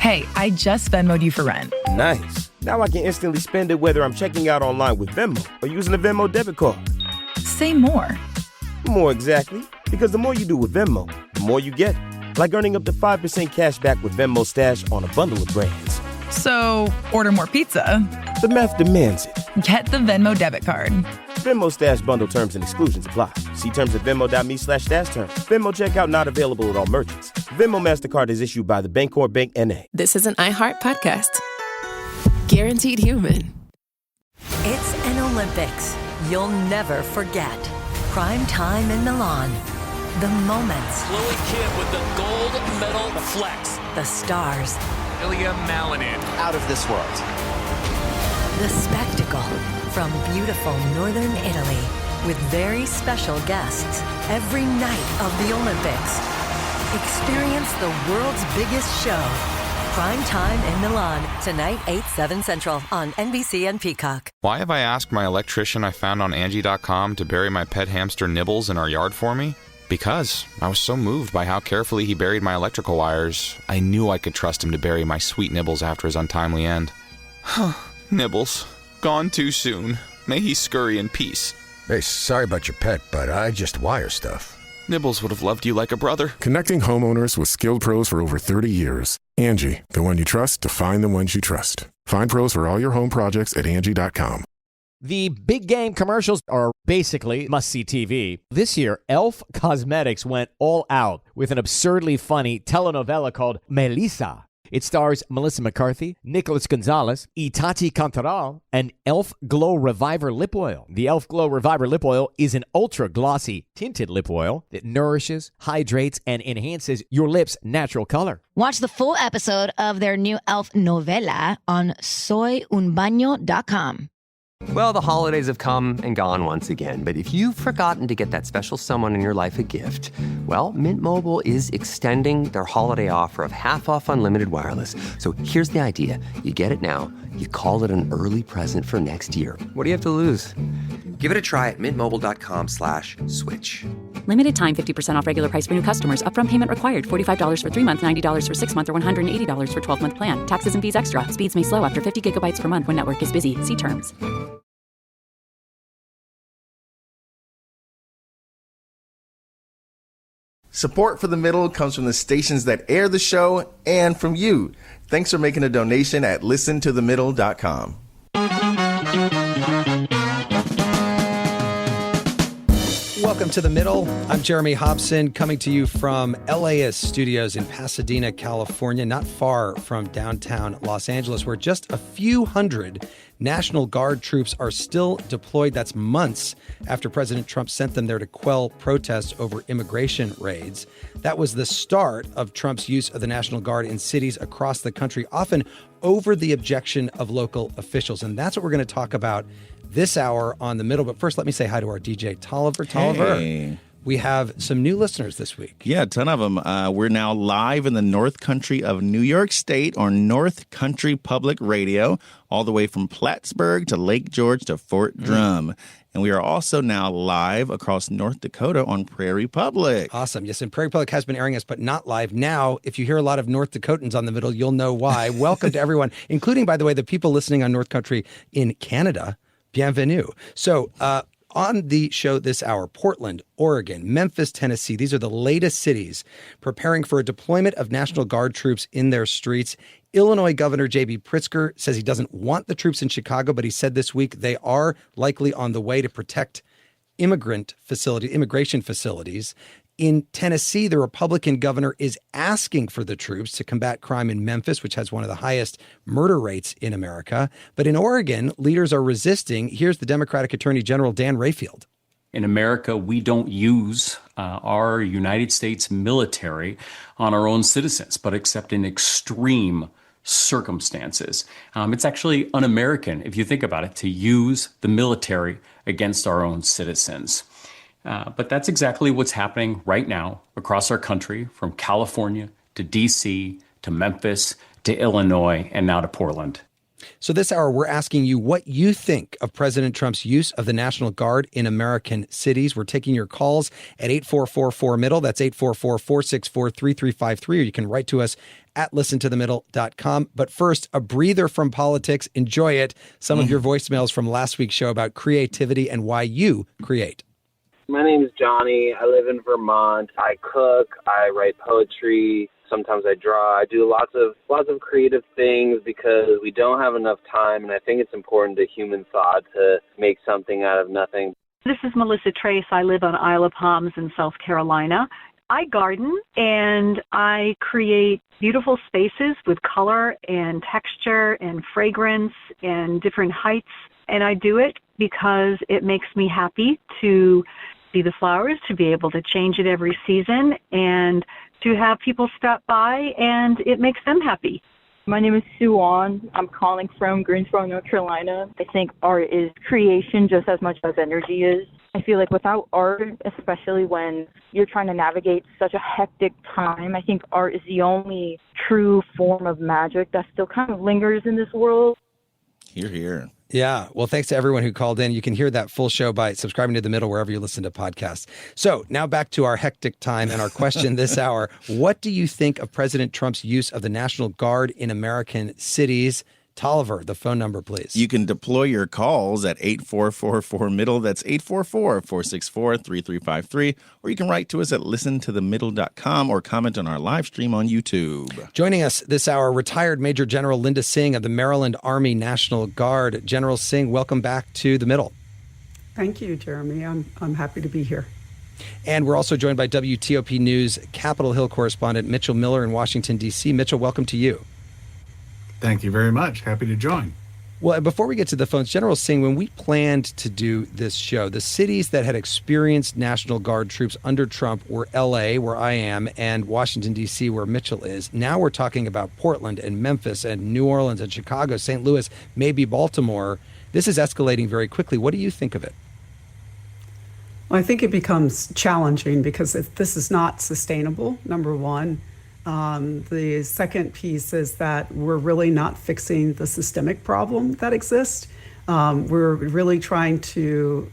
Hey, I just Venmo'd you for rent. Nice. Now I can instantly spend it whether I'm checking out online with Venmo or using a Venmo debit card. Say more. More exactly. Because the more you do with Venmo, the more you get. Like earning up to 5% cash back with Venmo Stash on a bundle of brands. So, order more pizza. The math demands it. Get the Venmo debit card. Venmo Stash bundle terms and exclusions apply. See terms at venmo.me/stash terms. Venmo checkout not available at all merchants. Venmo MasterCard is issued by the Bancorp Bank N.A. This is an iHeart podcast. Guaranteed human. It's an Olympics you'll never forget. Prime time in Milan. The moments. Chloe Kim with the gold medal flex. The stars. Ilya Malinin. Out of this world. The spectacle. From beautiful northern Italy with very special guests every night of the Olympics. Experience the world's biggest show. Prime time in Milan. Tonight, 8/7 Central on NBC and Peacock. Why have I asked my electrician I found on Angie.com to bury my pet hamster Nibbles in our yard for me? Because I was so moved by how carefully he buried my electrical wires, I knew I could trust him to bury my sweet Nibbles after his untimely end. Nibbles, gone too soon. May he scurry in peace. Hey, sorry about your pet, but I just wire stuff. Nibbles would have loved you like a brother. Connecting homeowners with skilled pros for over 30 years. Angie, the one you trust to find the ones you trust. Find pros for all your home projects at Angie.com. The big game commercials are basically must-see TV. This year, Elf Cosmetics went all out with an absurdly funny telenovela called Melissa. It stars Melissa McCarthy, Nicholas Gonzalez, Itati Cantoral, and Elf Glow Reviver Lip Oil. The Elf Glow Reviver Lip Oil is an ultra-glossy tinted lip oil that nourishes, hydrates, and enhances your lips' natural color. Watch the full episode of their new Elf novela on soyunbaño.com. Well, the holidays have come and gone once again, but if you've forgotten to get that special someone in your life a gift, well, Mint Mobile is extending their holiday offer of half off unlimited wireless. So here's the idea. You get it now, you call it an early present for next year. What do you have to lose? Give it a try at mintmobile.com/switch. Limited time 50% off regular price for new customers. Upfront payment required. $45 for 3 months, $90 for 6 months, or $180 for 12-month plan. Taxes and fees extra. Speeds may slow after 50 gigabytes per month when network is busy. See terms. Support for The Middle comes from the stations that air the show and from you. Thanks for making a donation at listentothemiddle.com. Welcome to The Middle. I'm Jeremy Hobson, coming to you from LAist Studios in Pasadena, California, not far from downtown Los Angeles, where just a few hundred National Guard troops are still deployed. That's months after President Trump sent them there to quell protests over immigration raids. That was the start of Trump's use of the National Guard in cities across the country, often over the objection of local officials. And that's what we're going to talk about this hour on The Middle. But first, let me say hi to our DJ, Tolliver. Tolliver, hey. We have some new listeners this week. Yeah, a ton of them. We're now live in the North Country of New York State on North Country Public Radio, all the way from Plattsburgh to Lake George to Fort Drum. And we are also now live across North Dakota on Prairie Public. Awesome. Yes, and Prairie Public has been airing us, but not live. Now, if you hear a lot of North Dakotans on The Middle, you'll know why. Welcome to everyone, including, by the way, the people listening on North Country in Canada. Bienvenue. So, on the show this hour, Portland, Oregon, Memphis, Tennessee. These are the latest cities preparing for a deployment of National Guard troops in their streets. Illinois Governor J.B. Pritzker says he doesn't want the troops in Chicago, but he said this week they are likely on the way to protect immigration facilities. In Tennessee, the Republican governor is asking for the troops to combat crime in Memphis, which has one of the highest murder rates in America. But in Oregon, leaders are resisting. Here's the Democratic Attorney General Dan Rayfield. In America, we don't use our United States military on our own citizens, but except in extreme circumstances. It's actually un-American, if you think about it, to use the military against our own citizens. But that's exactly what's happening right now across our country, from California to D.C. to Memphis to Illinois and now to Portland. So this hour, we're asking you what you think of President Trump's use of the National Guard in American cities. We're taking your calls at 844-4MIDDLE. That's 844-464-3353. Or you can write to us at listentothemiddle.com. But first, a breather from politics. Enjoy it. Some of your voicemails from last week's show about creativity and why you create. My name is Johnny. I live in Vermont. I cook. I write poetry. Sometimes I draw. I do lots of creative things because we don't have enough time, and I think it's important to human thought to make something out of nothing. This is Melissa Trace. I live on Isle of Palms in South Carolina. I garden and I create beautiful spaces with color and texture and fragrance and different heights. And I do it because it makes me happy to see the flowers, to be able to change it every season, and to have people stop by and it makes them happy. My name is Sue Wan. I'm calling from Greensboro, North Carolina. I think art is creation just as much as energy is. I feel like without art, especially when you're trying to navigate such a hectic time, I think art is the only true form of magic that still kind of lingers in this world. Hear, hear. Yeah. Well, thanks to everyone who called in. You can hear that full show by subscribing to The Middle wherever you listen to podcasts. So now back to our hectic time and our question this hour. What do you think of President Trump's use of the National Guard in American cities? Tolliver, the phone number, please. You can deploy your calls at 8444-MIDDLE. That's 844-464-3353. Or you can write to us at listentothemiddle.com or comment on our live stream on YouTube. Joining us this hour, retired Major General Linda Singh of the Maryland Army National Guard. General Singh, welcome back to The Middle. Thank you, Jeremy. I'm happy to be here. And we're also joined by WTOP News Capitol Hill correspondent Mitchell Miller in Washington, D.C. Mitchell, welcome to you. Thank you very much. Happy to join. Well, before we get to the phones, General Singh, when we planned to do this show, the cities that had experienced National Guard troops under Trump were L.A., where I am, and Washington, D.C., where Mitchell is. Now we're talking about Portland and Memphis and New Orleans and Chicago, St. Louis, maybe Baltimore. This is escalating very quickly. What do you think of it? Well, I think it becomes challenging because this is not sustainable, number one. The second piece is that we're really not fixing the systemic problem that exists. We're really trying to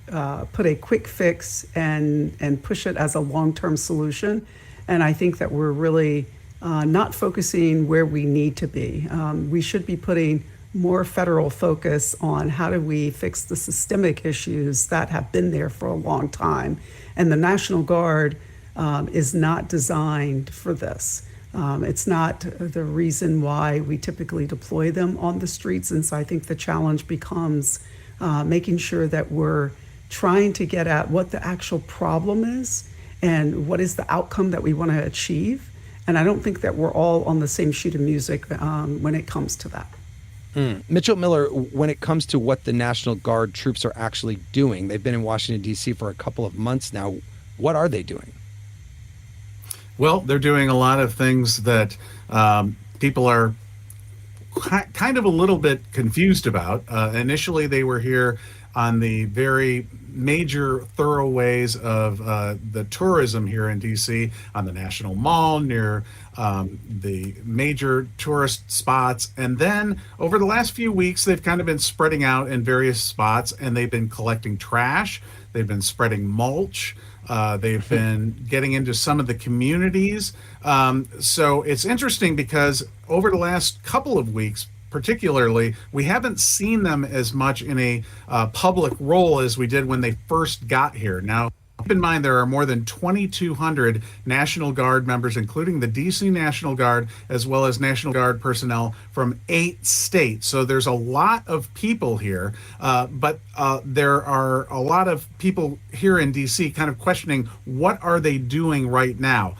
put a quick fix and push it as a long-term solution. And I think that we're really not focusing where we need to be. We should be putting more federal focus on how do we fix the systemic issues that have been there for a long time. And the National Guard is not designed for this. It's not the reason why we typically deploy them on the streets. And so I think the challenge becomes making sure that we're trying to get at what the actual problem is and what is the outcome that we want to achieve. And I don't think that we're all on the same sheet of music when it comes to that. Mitchell Miller, when it comes to what the National Guard troops are actually doing, they've been in Washington, D.C. for a couple of months now. What are they doing? Well, they're doing a lot of things that people are kind of a little bit confused about. Initially, they were here on the very major thoroughways of the tourism here in D.C., on the National Mall, near the major tourist spots. And then over the last few weeks, they've kind of been spreading out in various spots, and they've been collecting trash. They've been spreading mulch. They've been getting into some of the communities. So it's interesting because over the last couple of weeks, particularly, we haven't seen them as much in a public role as we did when they first got here. Now, keep in mind, there are more than 2,200 National Guard members, including the D.C. National Guard, as well as National Guard personnel from 8 states. So there's a lot of people here, but there are a lot of people here in D.C. kind of questioning, what are they doing right now?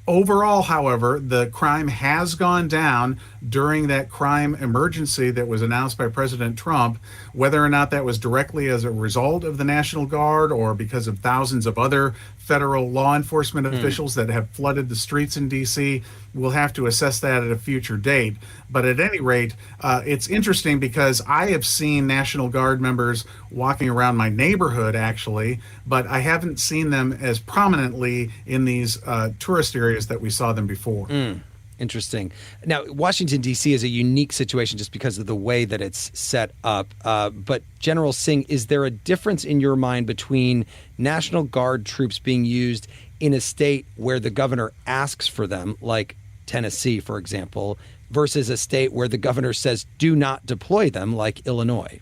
Overall, however, the crime has gone down during that crime emergency that was announced by President Trump. Whether or not that was directly as a result of the National Guard or because of thousands of other federal law enforcement officials that have flooded the streets in D.C., we'll have to assess that at a future date. But at any rate, it's interesting because I have seen National Guard members walking around my neighborhood, actually, but I haven't seen them as prominently in these tourist areas that we saw them before. Interesting. Now, Washington, D.C. is a unique situation just because of the way that it's set up. But General Singh, is there a difference in your mind between National Guard troops being used in a state where the governor asks for them, like Tennessee, for example, versus a state where the governor says do not deploy them, like Illinois?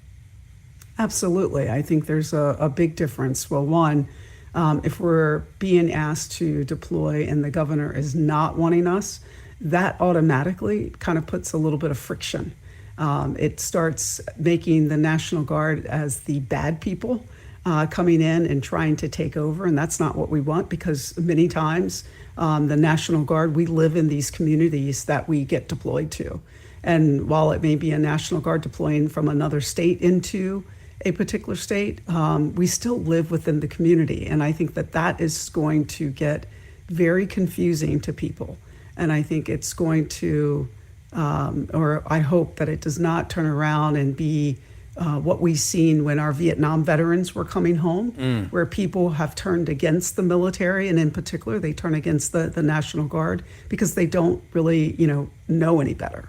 Absolutely. I think there's a big difference. Well, one, if we're being asked to deploy and the governor is not wanting us, that automatically kind of puts a little bit of friction. It starts making the National Guard as the bad people coming in and trying to take over. And that's not what we want, because many times the National Guard, we live in these communities that we get deployed to. And while it may be a National Guard deploying from another state into a particular state, we still live within the community. And I think that is going to get very confusing to people. And I think it's going to, or I hope that it does not turn around and be what we've seen when our Vietnam veterans were coming home, where people have turned against the military, and in particular, they turn against the National Guard because they don't really, know any better.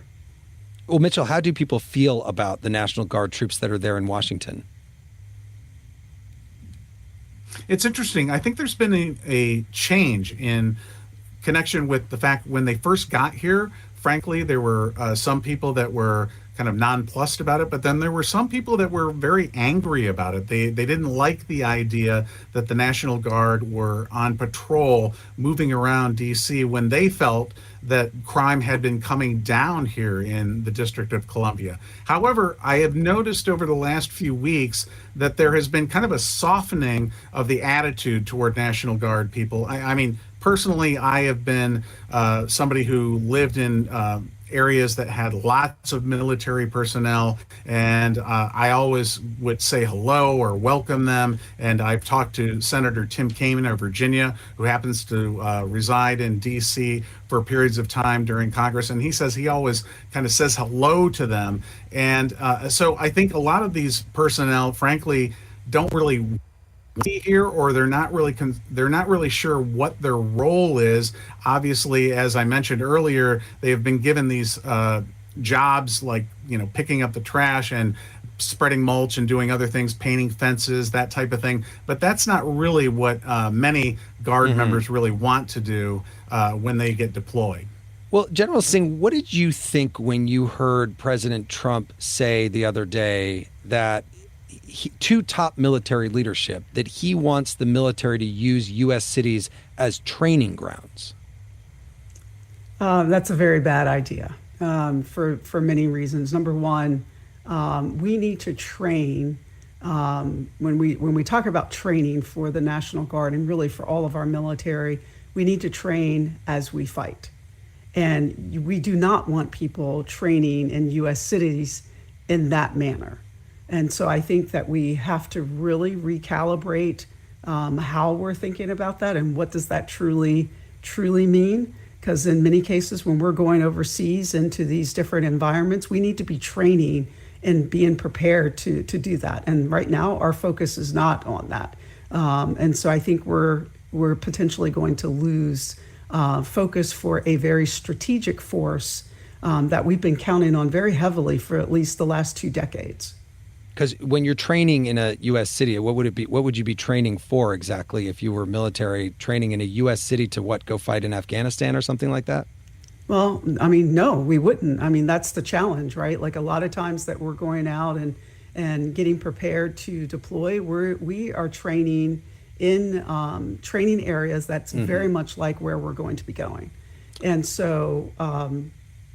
Well, Mitchell, how do people feel about the National Guard troops that are there in Washington? It's interesting. I think there's been a change in connection with the fact when they first got here. Frankly, there were some people that were kind of nonplussed about it, but then there were some people that were very angry about it. They didn't like the idea that the National Guard were on patrol moving around D.C. when they felt that crime had been coming down here in the District of Columbia. However, I have noticed over the last few weeks that there has been kind of a softening of the attitude toward National Guard people. I mean, personally, I have been somebody who lived in areas that had lots of military personnel, and I always would say hello or welcome them. And I've talked to Senator Tim Kaine of Virginia, who happens to reside in D.C. for periods of time during Congress, and he says he always kind of says hello to them. And so I think a lot of these personnel, frankly, don't really be here, or they're not really sure what their role is. Obviously, as I mentioned earlier, they have been given these jobs like picking up the trash and spreading mulch and doing other things, painting fences, that type of thing. But that's not really what many Guard members really want to do when they get deployed. Well, General Singh, what did you think when you heard President Trump say the other day that to top military leadership that he wants the military to use U.S. cities as training grounds? That's a very bad idea for many reasons. Number one, we need to train. When we talk about training for the National Guard and really for all of our military, we need to train as we fight. And we do not want people training in U.S. cities in that manner. And so I think that we have to really recalibrate how we're thinking about that and what does that truly mean. Because in many cases, when we're going overseas into these different environments, we need to be training and being prepared to do that. And right now, our focus is not on that. And so I think we're potentially going to lose focus for a very strategic force that we've been counting on very heavily for at least the last 2 decades. Because when you're training in a U.S. city, what would it be? What would you be training for exactly if you were military training in a U.S. city to go fight in Afghanistan or something like that? Well, I mean, no, we wouldn't. I mean, that's the challenge, right? Like a lot of times that we're going out and getting prepared to deploy, we are training in training areas that's very much like where we're going to be going. And so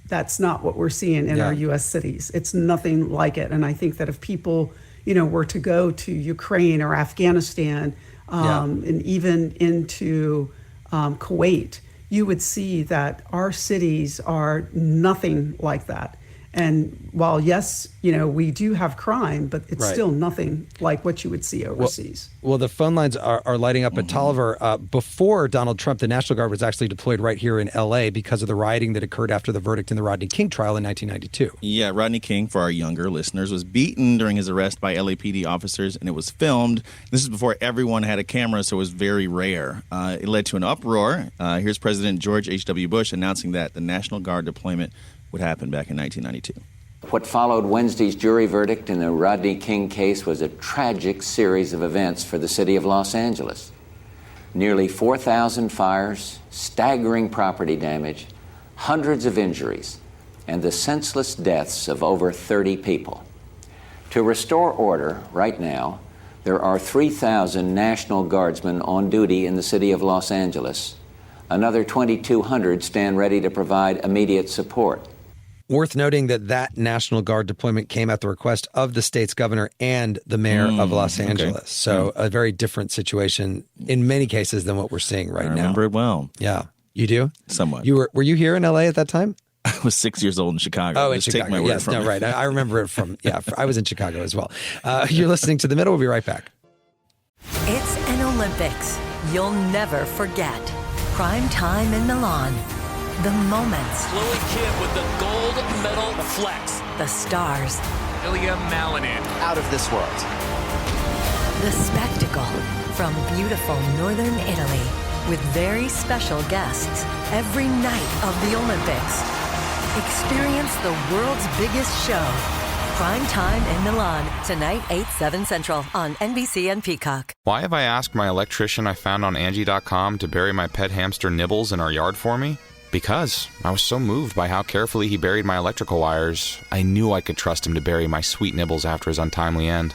that's not what we're seeing in our U.S. cities. It's nothing like it. And I think that if people, were to go to Ukraine or Afghanistan and even into Kuwait, you would see that our cities are nothing like that. And while, yes, we do have crime, but it's still nothing like what you would see overseas. Well, the phone lines are lighting up at Tolliver. Before Donald Trump, the National Guard was actually deployed right here in L.A. because of the rioting that occurred after the verdict in the Rodney King trial in 1992. Yeah, Rodney King, for our younger listeners, was beaten during his arrest by LAPD officers, and it was filmed. This is before everyone had a camera, so it was very rare. It led to an uproar. Here's President George H.W. Bush announcing that the National Guard deployment would happen back in 1992. What followed Wednesday's jury verdict in the Rodney King case was a tragic series of events for the city of Los Angeles. Nearly 4,000 fires, staggering property damage, hundreds of injuries, and the senseless deaths of over 30 people. To restore order right now, there are 3,000 National Guardsmen on duty in the city of Los Angeles. Another 2,200 stand ready to provide immediate support. Worth noting that National Guard deployment came at the request of the state's governor and the mayor of Los Angeles. Okay. So a very different situation in many cases than what we're seeing right now. I remember it well. Yeah. You do? Somewhat. Were you here in LA at that time? I was 6 years old in Chicago. Oh, in Just Chicago. Take my word Yes, from no, it. right. I remember it from, I was in Chicago as well. You're listening to The Middle. We'll be right back. It's an Olympics you'll never forget. Prime time in Milan. The moments. Chloe Kim with the gold medal flex. The stars. Ilya Malinin. Out of this world. The spectacle from beautiful northern Italy with very special guests every night of the Olympics. Experience the world's biggest show. Prime time in Milan. Tonight, 8/7 Central on NBC and Peacock. Why have I asked my electrician I found on Angie.com to bury my pet hamster Nibbles in our yard for me? Because I was so moved by how carefully he buried my electrical wires, I knew I could trust him to bury my sweet Nibbles after his untimely end.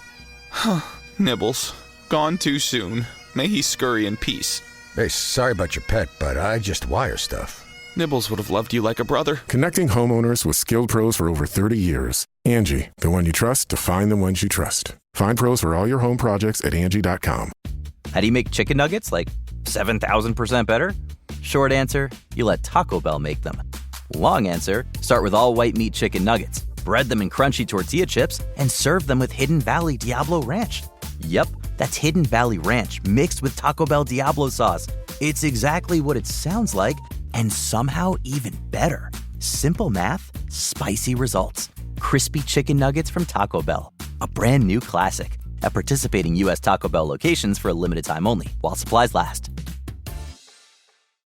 Nibbles, gone too soon. May he scurry in peace. Hey, sorry about your pet, but I just wire stuff. Nibbles would have loved you like a brother. Connecting homeowners with skilled pros for over 30 years. Angie, the one you trust to find the ones you trust. Find pros for all your home projects at Angie.com. How do you make chicken nuggets like 7,000% better? Short answer, you let Taco Bell make them. Long answer, start with all white meat chicken nuggets, bread them in crunchy tortilla chips, and serve them with Hidden Valley Diablo Ranch. Yep, that's Hidden Valley Ranch mixed with Taco Bell Diablo sauce. It's exactly what it sounds like, and somehow even better. Simple math, spicy results. Crispy chicken nuggets from Taco Bell. A brand new classic. At participating U.S. Taco Bell locations for a limited time only, while supplies last.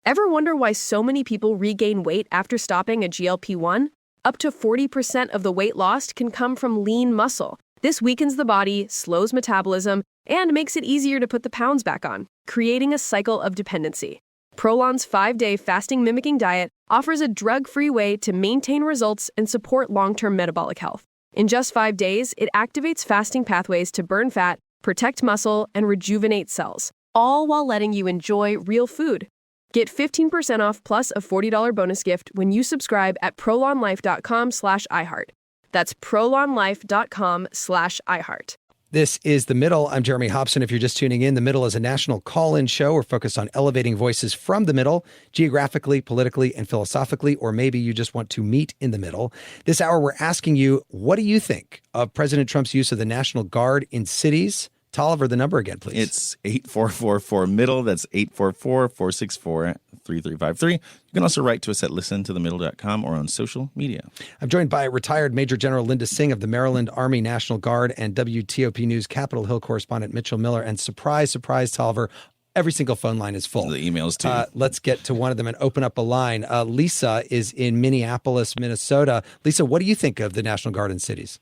Ever wonder why so many people regain weight after stopping a GLP-1? Up to 40% of the weight lost can come from lean muscle. This weakens the body, slows metabolism, and makes it easier to put the pounds back on, creating a cycle of dependency. Prolon's 5-day fasting-mimicking diet offers a drug-free way to maintain results and support long-term metabolic health. In just 5 days, it activates fasting pathways to burn fat, protect muscle, and rejuvenate cells, all while letting you enjoy real food. Get 15% off plus a $40 bonus gift when you subscribe at prolonlife.com/iHeart. That's prolonlife.com/iHeart. This is The Middle. I'm Jeremy Hobson. If you're just tuning in, The Middle is a national call-in show. We're focused on elevating voices from the middle, geographically, politically, and philosophically, or maybe you just want to meet in the middle. This hour, we're asking you, what do you think of President Trump's use of the National Guard in cities? Tolliver, the number again, please. It's 8444-MIDDLE. That's 844-464-3353. You can also write to us at listentothemiddle.com or on social media. I'm joined by retired Major General Linda Singh of the Maryland Army National Guard and WTOP News Capitol Hill correspondent Mitchell Miller. And surprise, surprise, Tolliver, every single phone line is full. The emails, too. Let's get to one of them and open up a line. Lisa is in Minneapolis, Minnesota. Lisa, what do you think of the National Guard in cities?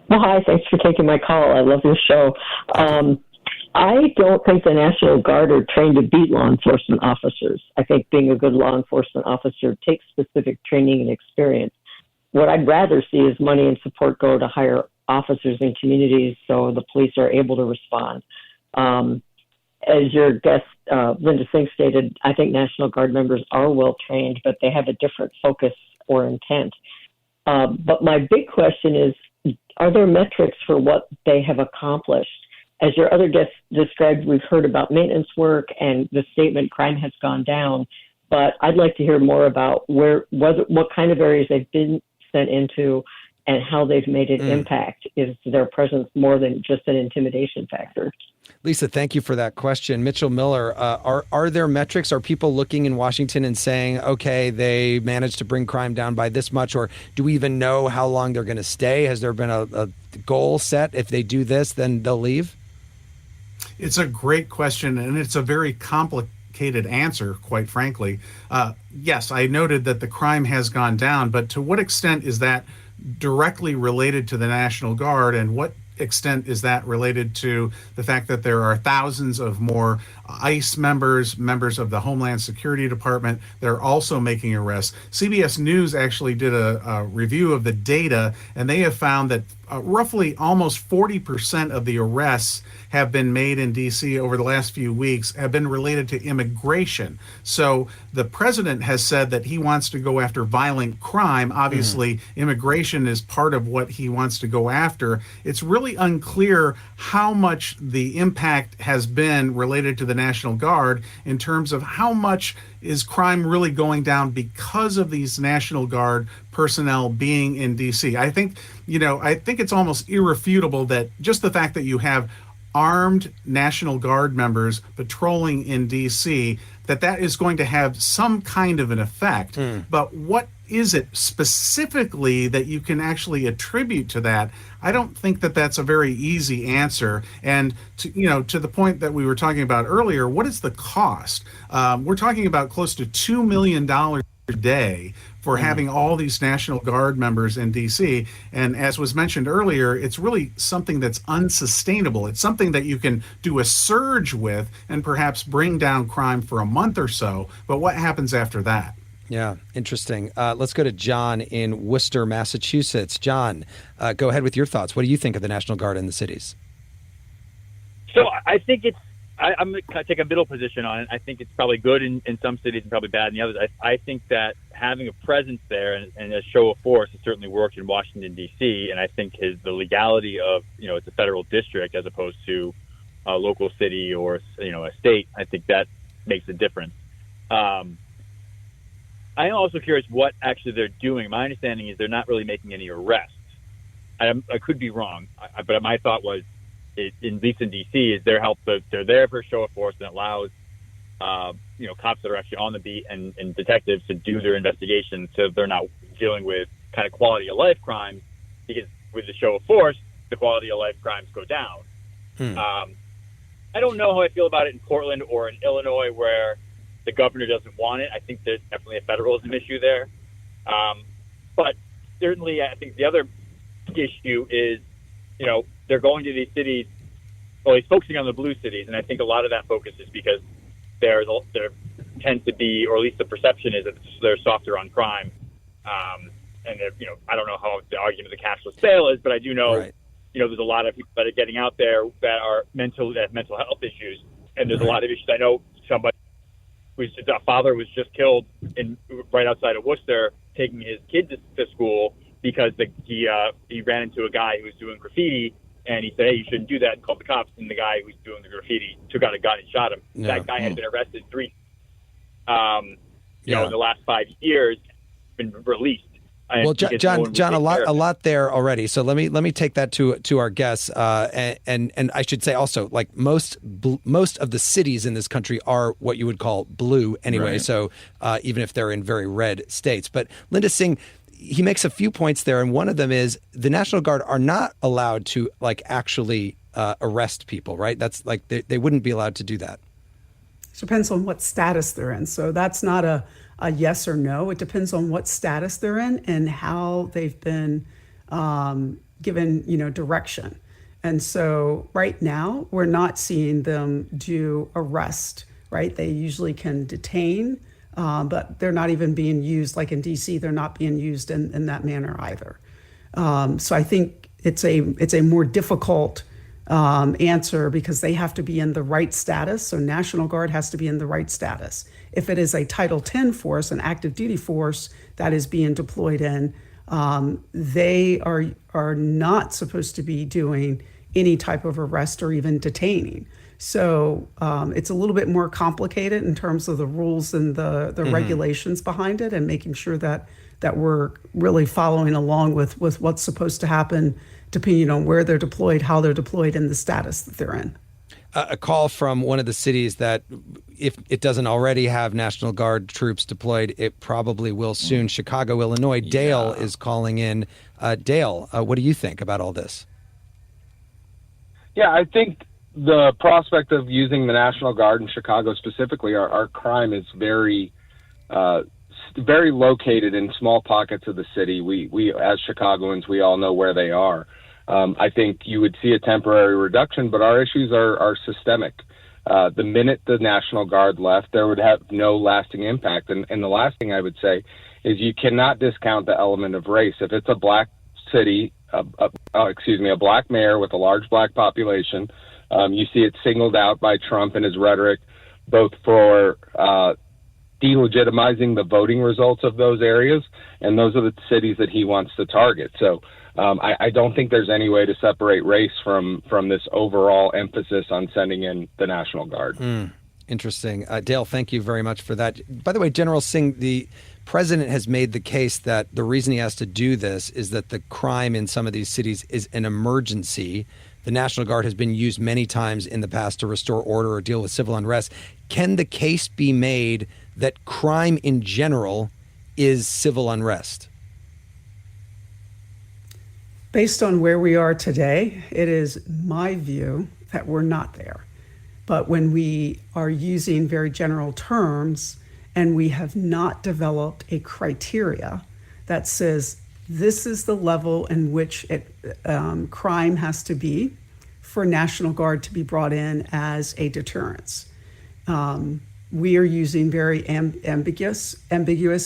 Well, hi, thanks for taking my call. I love your show. I don't think the National Guard are trained to beat law enforcement officers. I think being a good law enforcement officer takes specific training and experience. What I'd rather see is money and support go to hire officers in communities so the police are able to respond. As your guest, Linda Singh, stated, I think National Guard members are well trained, but they have a different focus or intent. But my big question is, are there metrics for what they have accomplished? As your other guests described, we've heard about maintenance work and the statement crime has gone down, but I'd like to hear more about what kind of areas they've been sent into and how they've made an impact. Is their presence more than just an intimidation factor? Lisa, thank you for that question. Mitchell Miller, are there metrics? Are people looking in Washington and saying, okay, they managed to bring crime down by this much, or do we even know how long they're going to stay? Has there been a goal set? If they do this, then they'll leave? It's a great question, and it's a very complicated answer, quite frankly. Yes, I noted that the crime has gone down, but to what extent is that directly related to the National Guard, and what extent is that related to the fact that there are thousands of more ICE members of the Homeland Security Department. They're also making arrests. CBS News actually did a review of the data, and they have found that roughly almost 40% of the arrests have been made in D.C. over the last few weeks have been related to immigration. So the president has said that he wants to go after violent crime. Obviously, immigration is part of what he wants to go after. It's really unclear how much the impact has been related to the National Guard in terms of how much is crime really going down because of these National Guard personnel being in D.C. I think it's almost irrefutable that just the fact that you have armed National Guard members patrolling in D.C., that is going to have some kind of an effect. But what is it specifically that you can actually attribute to that? I don't think that that's a very easy answer. And to the point that we were talking about earlier, what is the cost? We're talking about close to $2 million a day for having all these National Guard members in D.C. And as was mentioned earlier, it's really something that's unsustainable. It's something that you can do a surge with and perhaps bring down crime for a month or so. But what happens after that? Yeah, interesting. Let's go to John in Worcester, Massachusetts. John, go ahead with your thoughts. What do you think of the National Guard in the cities? So I think I'm going to take a middle position on it. I think it's probably good in some cities and probably bad in the others. I think that having a presence there and a show of force has certainly worked in Washington, D.C., and I think the legality of, it's a federal district as opposed to a local city or, a state, I think that makes a difference. I'm also curious what actually they're doing. My understanding is they're not really making any arrests. I could be wrong, but my thought was, at least in D.C., is they're there for a show of force and allows cops that are actually on the beat and detectives to do their investigation, so they're not dealing with kind of quality of life crimes, because with the show of force, the quality of life crimes go down. I don't know how I feel about it in Portland or in Illinois, where the governor doesn't want it. I think there's definitely a federalism issue there. But certainly I think the other issue is, they're going to these cities, well, he's focusing on the blue cities, and I think a lot of that focus is because there tends to be, or at least the perception is, that they're softer on crime. And I don't know how the argument of the cashless sale is, but I do know, there's a lot of people that are getting out there that have mental health issues, and there's a lot of issues. I know somebody a father was just killed right outside of Worcester, taking his kid to school because he ran into a guy who was doing graffiti, and he said, "Hey, you shouldn't do that," and called the cops. And the guy who was doing the graffiti took out a gun and shot him. Yeah. That guy had been arrested in the last 5 years, been released. Well, John, a lot there already. So let me take that to our guests, and I should say also, like most of the cities in this country are what you would call blue anyway. Right. So even if they're in very red states, but Linda Singh, he makes a few points there, and one of them is the National Guard are not allowed to actually arrest people, right? That's they wouldn't be allowed to do that. It depends on what status they're in. So that's not a yes or no. It depends on what status they're in and how they've been given, direction. And so right now, we're not seeing them do arrest, right? They usually can detain, but they're not even being used, like in DC, they're not being used in that manner either. So I think it's a more difficult answer because they have to be in the right status. So National Guard has to be in the right status. If it is a Title X force, an active duty force that is being deployed in, they are not supposed to be doing any type of arrest or even detaining. So it's a little bit more complicated in terms of the rules and the regulations behind it, and making sure that we're really following along with what's supposed to happen, depending on where they're deployed, how they're deployed, and the status that they're in. A call from one of the cities that, if it doesn't already have National Guard troops deployed, it probably will soon. Chicago, Illinois. Dale is calling in. Dale, what do you think about all this? Yeah, I think the prospect of using the National Guard in Chicago specifically, our crime is very located in small pockets of the city. We as Chicagoans, we all know where they are. I think you would see a temporary reduction, but our issues are systemic. The minute the National Guard left, there would have no lasting impact. And the last thing I would say is you cannot discount the element of race. If it's a black city, a black mayor with a large black population, you see it singled out by Trump and his rhetoric, both for delegitimizing the voting results of those areas, and those are the cities that he wants to target. So I don't think there's any way to separate race from this overall emphasis on sending in the National Guard. Interesting. Dale, thank you very much for that. By the way, General Singh, the president has made the case that the reason he has to do this is that the crime in some of these cities is an emergency. The National Guard has been used many times in the past to restore order or deal with civil unrest. Can the case be made that crime in general is civil unrest? Based on where we are today, it is my view that we're not there. But when we are using very general terms and we have not developed a criteria that says this is the level in which crime has to be for National Guard to be brought in as a deterrence. We are using very ambiguous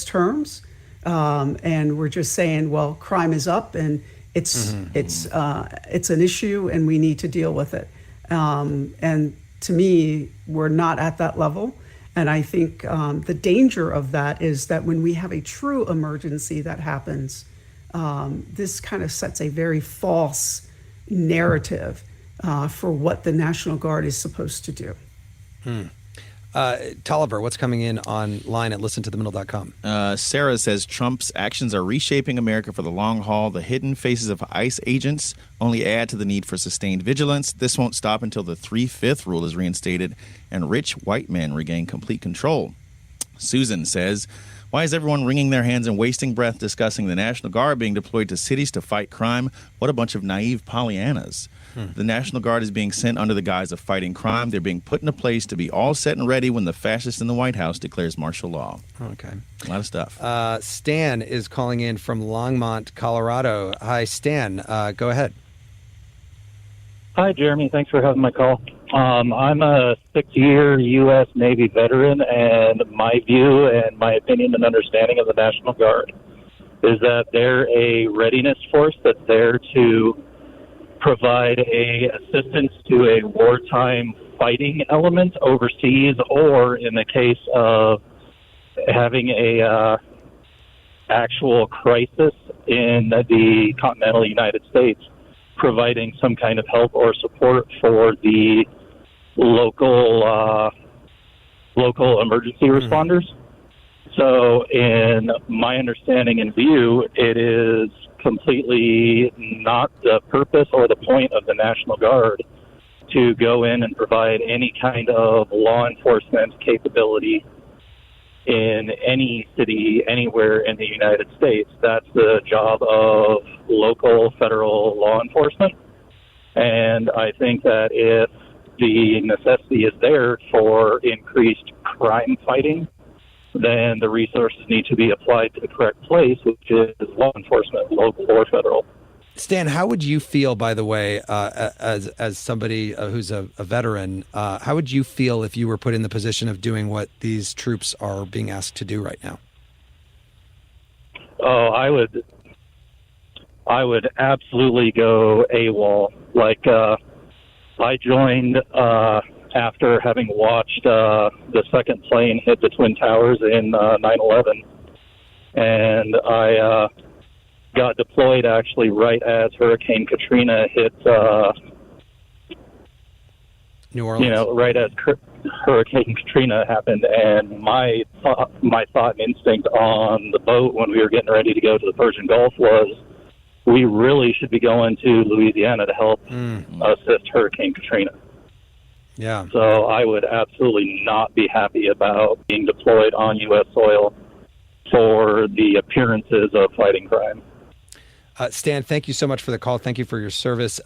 terms, and we're just saying, well, crime is up and it's an issue and we need to deal with it. And to me, we're not at that level. And I think the danger of that is that when we have a true emergency that happens, this kind of sets a very false narrative for what the National Guard is supposed to do. Tolliver, what's coming in online at listentothemiddle.com? Sarah says Trump's actions are reshaping America for the long haul. The hidden faces of ICE agents only add to the need for sustained vigilance. This won't stop until the 3/5 rule is reinstated and rich white men regain complete control. Susan says, why is everyone wringing their hands and wasting breath discussing the National Guard being deployed to cities to fight crime? What a bunch of naive Pollyannas. The National Guard is being sent under the guise of fighting crime. They're being put in a place to be all set and ready when the fascist in the White House declares martial law. Okay. A lot of stuff. Stan is calling in from Longmont, Colorado. Hi, Stan. Go ahead. Hi, Jeremy. Thanks for having my call. I'm a 6-year U.S. Navy veteran, and my view and my opinion and understanding of the National Guard is that they're a readiness force that's there to provide a assistance to a wartime fighting element overseas, or in the case of having a actual crisis in the continental United States, providing some kind of help or support for the local emergency responders. So in my understanding and view, it is completely not the purpose or the point of the National Guard to go in and provide any kind of law enforcement capability in any city, anywhere in the United States. That's the job of local federal law enforcement. And I think that if the necessity is there for increased crime fighting, then the resources need to be applied to the correct place, which is law enforcement, local or federal. Stan, how would you feel, by the way, as somebody who's a veteran, how would you feel if you were put in the position of doing what these troops are being asked to do right now? Oh, I would absolutely go AWOL. Like, I joined after having watched the second plane hit the Twin Towers in 9/11, and I got deployed actually right as Hurricane Katrina hit New Orleans. You know, right as Hurricane Katrina happened, and my thought and instinct on the boat when we were getting ready to go to the Persian Gulf was, we really should be going to Louisiana to help assist Hurricane Katrina. Yeah. So I would absolutely not be happy about being deployed on U.S. soil for the appearances of fighting crime. Stan, thank you so much for the call. Thank you for your service.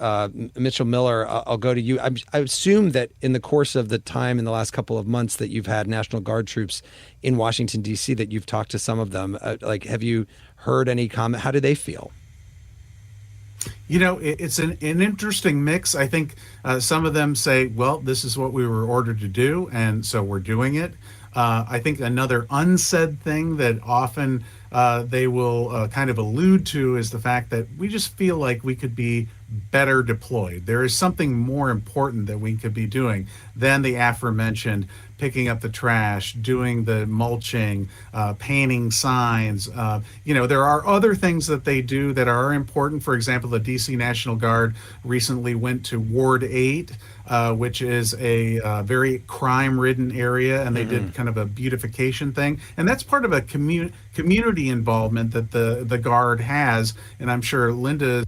Mitchell Miller, I'll go to you. I assume that in the course of the time in the last couple of months that you've had National Guard troops in Washington, D.C., that you've talked to some of them. Have you heard any comment? How do they feel? It's an interesting mix. I think some of them say, well, this is what we were ordered to do, and so we're doing it. I think another unsaid thing that often they will kind of allude to is the fact that we just feel like we could be better deployed. There is something more important that we could be doing than the aforementioned picking up the trash, doing the mulching, painting signs. There are other things that they do that are important. For example, the DC National Guard recently went to Ward 8, which is a very crime-ridden area, and they did kind of a beautification thing. And that's part of a community involvement that the Guard has, and I'm sure Linda...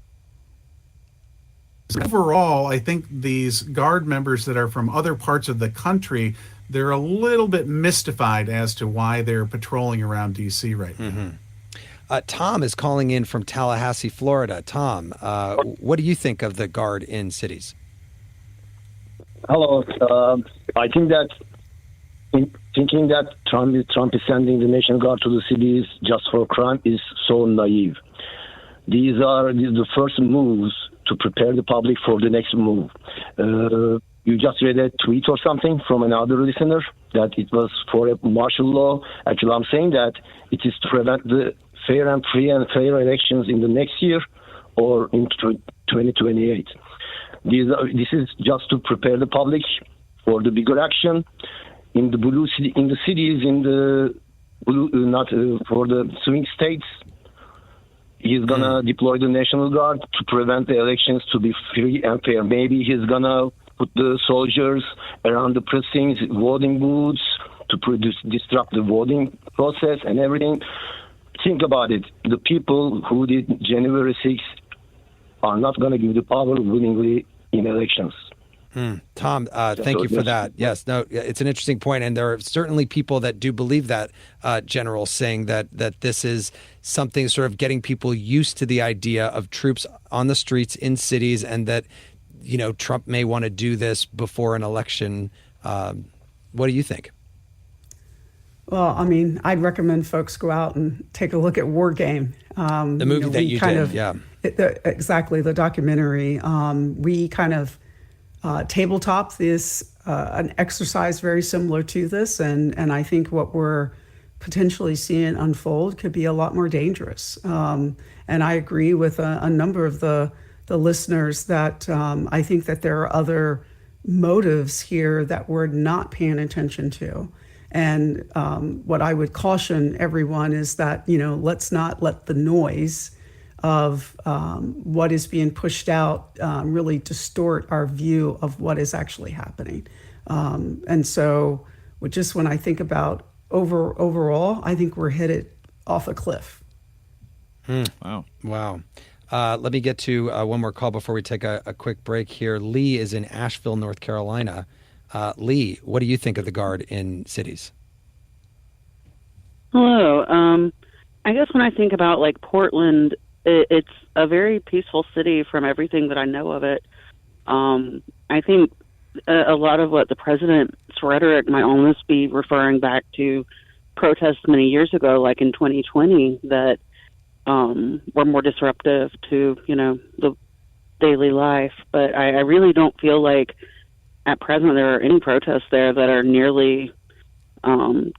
Overall, I think these Guard members that are from other parts of the country, they're a little bit mystified as to why they're patrolling around D.C. right now. Tom is calling in from Tallahassee, Florida. Tom, what do you think of the Guard in cities? Hello. I think that thinking that Trump is sending the National Guard to the cities just for crime is so naive. These are the first moves to prepare the public for the next move. You just read a tweet or something from another listener that it was for a martial law. Actually, I'm saying that it is to prevent the fair and free and fair elections in the next year or in 2028. This is just to prepare the public for the bigger action in the blue city, in the cities, in the blue, not for the swing states. He's gonna deploy the National Guard to prevent the elections to be free and fair. Maybe he's gonna put the soldiers around the precincts, voting booths, to disrupt the voting process and everything. Think about it. The people who did January 6th are not going to give the power willingly in elections. Tom, thank you for that. Yes, no, it's an interesting point, and there are certainly people that do believe that, General, saying that this is something sort of getting people used to the idea of troops on the streets in cities, and that, Trump may want to do this before an election. What do you think? Well, I mean, I'd recommend folks go out and take a look at War Game. The movie that you did, yeah. Exactly, the documentary. We kind of tabletop this, an exercise very similar to this, and I think what we're potentially seeing unfold could be a lot more dangerous. And I agree with a number of the listeners that I think that there are other motives here that we're not paying attention to. And what I would caution everyone is that, let's not let the noise of what is being pushed out really distort our view of what is actually happening. And so when I think about overall, I think we're headed off a cliff. Wow. Let me get to one more call before we take a quick break here. Lee is in Asheville, North Carolina. Lee, what do you think of the Guard in cities? Hello. I guess when I think about Portland, it's a very peaceful city from everything that I know of it. I think a lot of what the president's rhetoric might almost be referring back to protests many years ago, like in 2020, that were more disruptive to, the daily life. But I really don't feel like at present there are any protests there that are nearly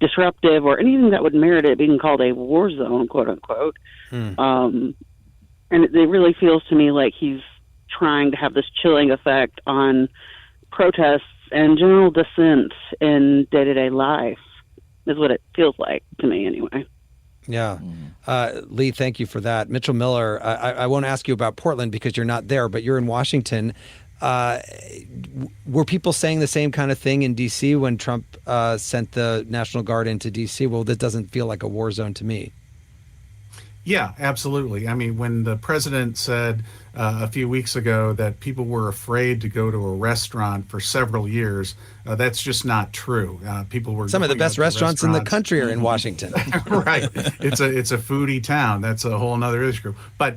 disruptive or anything that would merit it being called a war zone, quote unquote. And it really feels to me like he's trying to have this chilling effect on protests and general dissent in day-to-day life, is what it feels like to me anyway. Yeah. Lee, thank you for that. Mitchell Miller, I won't ask you about Portland because you're not there, but you're in Washington. Were people saying the same kind of thing in D.C. when Trump sent the National Guard into D.C.? Well, that doesn't feel like a war zone to me. Yeah, absolutely. I mean, when the president said a few weeks ago that people were afraid to go to a restaurant for several years, that's just not true. People were some of the best restaurants in the country are in Washington. Right. It's a foodie town. That's a whole nother issue. But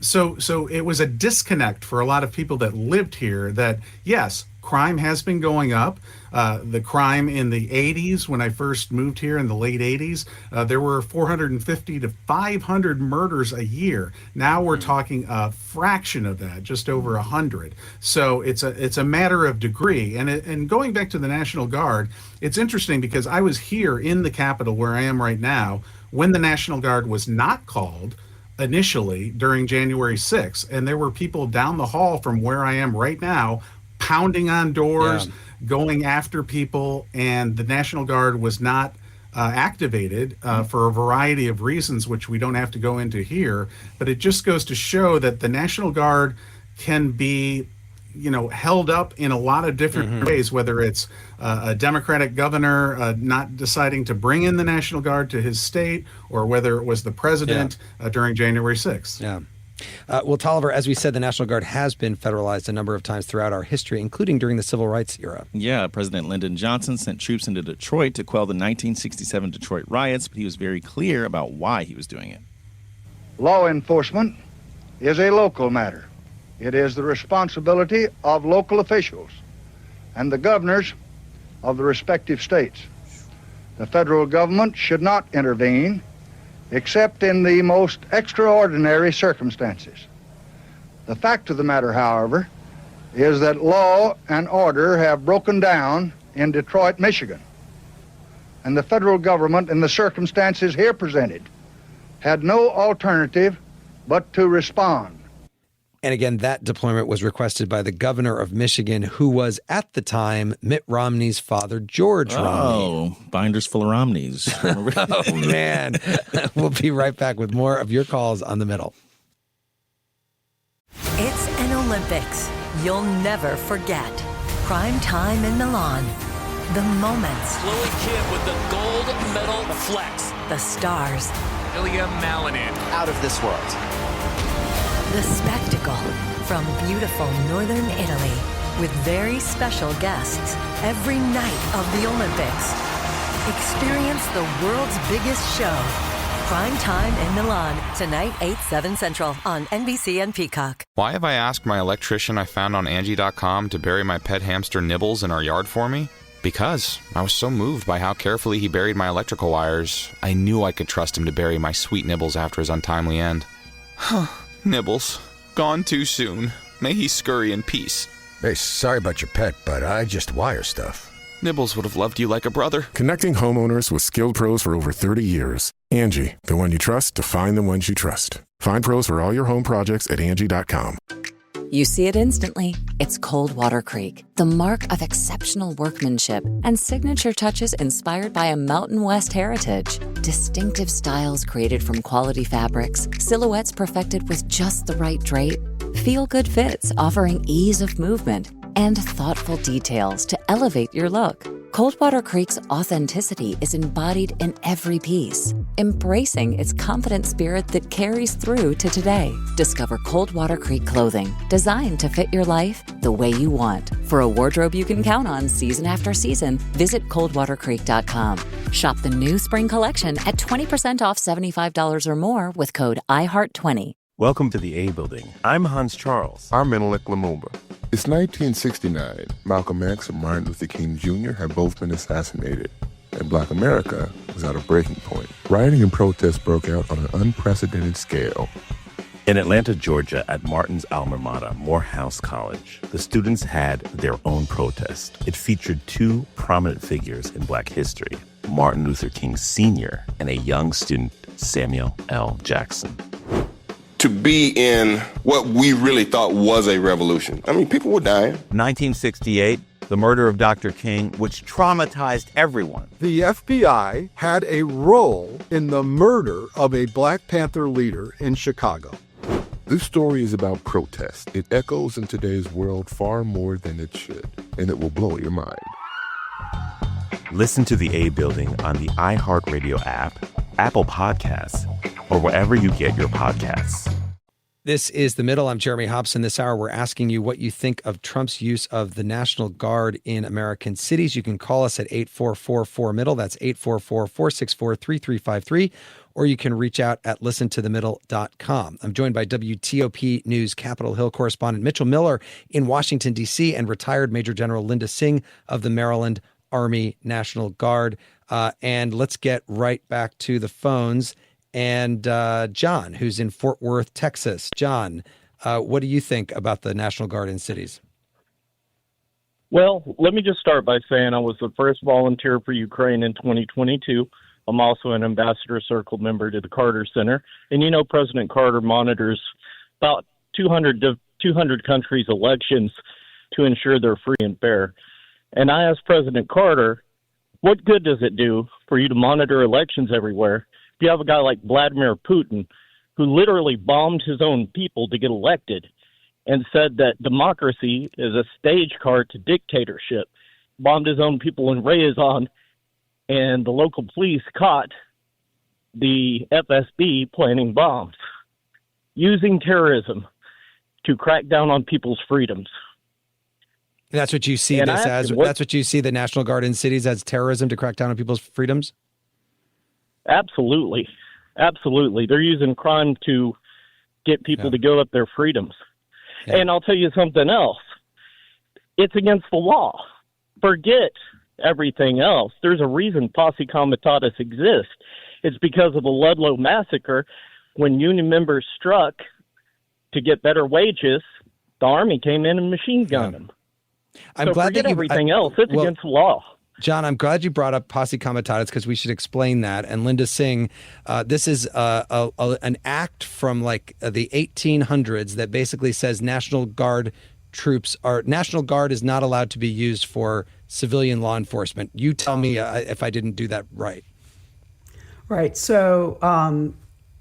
so it was a disconnect for a lot of people that lived here that, yes, crime has been going up. The crime in the 80s, when I first moved here in the late 80s, there were 450 to 500 murders a year. Now we're talking a fraction of that, just over 100. So it's a matter of degree. And going back to the National Guard, it's interesting because I was here in the Capitol where I am right now when the National Guard was not called initially during January 6th. And there were people down the hall from where I am right now pounding on doors, going after people, and the National Guard was not activated for a variety of reasons, which we don't have to go into here. But it just goes to show that the National Guard can be, held up in a lot of different ways, whether it's a Democratic governor not deciding to bring in the National Guard to his state, or whether it was the president during January 6th. Yeah. Well, Tolliver, as we said, the National Guard has been federalized a number of times throughout our history, including during the Civil Rights era. Yeah, President Lyndon Johnson sent troops into Detroit to quell the 1967 Detroit riots, but he was very clear about why he was doing it. Law enforcement is a local matter. It is the responsibility of local officials and the governors of the respective states. The federal government should not intervene except in the most extraordinary circumstances. The fact of the matter, however, is that law and order have broken down in Detroit, Michigan, and the federal government, in the circumstances here presented, had no alternative but to respond. And again, that deployment was requested by the governor of Michigan, who was at the time Mitt Romney's father, George Romney. Oh, binders full of Romneys. Oh, man. We'll be right back with more of your calls on The Middle. It's an Olympics you'll never forget. Prime time in Milan. The moments. Chloe Kim with the gold medal flex. The stars. Ilya Malinin. Out of this world. The spectacle from beautiful northern Italy with very special guests every night of the Olympics. Experience the world's biggest show. Prime time in Milan, tonight 8/7 Central on NBC and Peacock. Why have I asked my electrician I found on Angie.com to bury my pet hamster Nibbles in our yard for me? Because I was so moved by how carefully he buried my electrical wires, I knew I could trust him to bury my sweet Nibbles after his untimely end. Nibbles, gone too soon. May he scurry in peace. Hey, sorry about your pet, but I just wire stuff. Nibbles would have loved you like a brother. Connecting homeowners with skilled pros for over 30 years. Angie, the one you trust to find the ones you trust. Find pros for all your home projects at Angie.com. You see it instantly. It's Coldwater Creek, the mark of exceptional workmanship and signature touches inspired by a Mountain West heritage. Distinctive styles created from quality fabrics, silhouettes perfected with just the right drape, feel-good fits offering ease of movement, and thoughtful details to elevate your look. Coldwater Creek's authenticity is embodied in every piece, embracing its confident spirit that carries through to today. Discover Coldwater Creek clothing, designed to fit your life the way you want. For a wardrobe you can count on season after season, visit coldwatercreek.com. Shop the new spring collection at 20% off $75 or more with code IHEART20. Welcome to the A Building. I'm Hans Charles. I'm Menelik Lumumba. It's 1969. Malcolm X and Martin Luther King Jr. had both been assassinated, and Black America was at a breaking point. Rioting and protests broke out on an unprecedented scale. In Atlanta, Georgia, at Martin's alma mater, Morehouse College, the students had their own protest. It featured two prominent figures in Black history, Martin Luther King Sr. and a young student, Samuel L. Jackson. To be in what we really thought was a revolution. I mean, people were dying. 1968, the murder of Dr. King, which traumatized everyone. The FBI had a role in the murder of a Black Panther leader in Chicago. This story is about protest. It echoes in today's world far more than it should, and it will blow your mind. Listen to the A Building on the iHeartRadio app, Apple Podcasts, or wherever you get your podcasts. This is The Middle. I'm Jeremy Hobson. This hour, we're asking you what you think of Trump's use of the National Guard in American cities. You can call us at 844-4MIDDLE. That's 844-464-3353. or you can reach out at listentothemiddle.com. I'm joined by WTOP News Capitol Hill correspondent Mitchell Miller in Washington, D.C., and retired Major General Linda Singh of the Maryland Army National Guard. And let's get right back to the phones. And John, who's in Fort Worth, Texas. John, what do you think about the National Guard in cities? Well, let me just start by saying I was the first volunteer for Ukraine in 2022. I'm also an Ambassador Circle member to the Carter Center. And, President Carter monitors about 200 countries' elections to ensure they're free and fair. And I asked President Carter, what good does it do for you to monitor elections everywhere if you have a guy like Vladimir Putin who literally bombed his own people to get elected and said that democracy is a stage car to dictatorship, bombed his own people in Ryazan, and the local police caught the FSB planting bombs, using terrorism to crack down on people's freedoms. That's what you see that's what you see the National Guard in cities as, terrorism to crack down on people's freedoms? Absolutely. Absolutely. They're using crime to get people to give up their freedoms. Yeah. And I'll tell you something else. It's against the law. Forget everything else. There's a reason Posse Comitatus exists. It's because of the Ludlow massacre. When union members struck to get better wages, the Army came in and machine gunned them. I'm glad that everything else. It's against the law. John, I'm glad you brought up Posse Comitatus because we should explain that. And Linda Singh, this is an act from like the 1800s that basically says National Guard is not allowed to be used for civilian law enforcement. You tell me if I didn't do that right. Right. So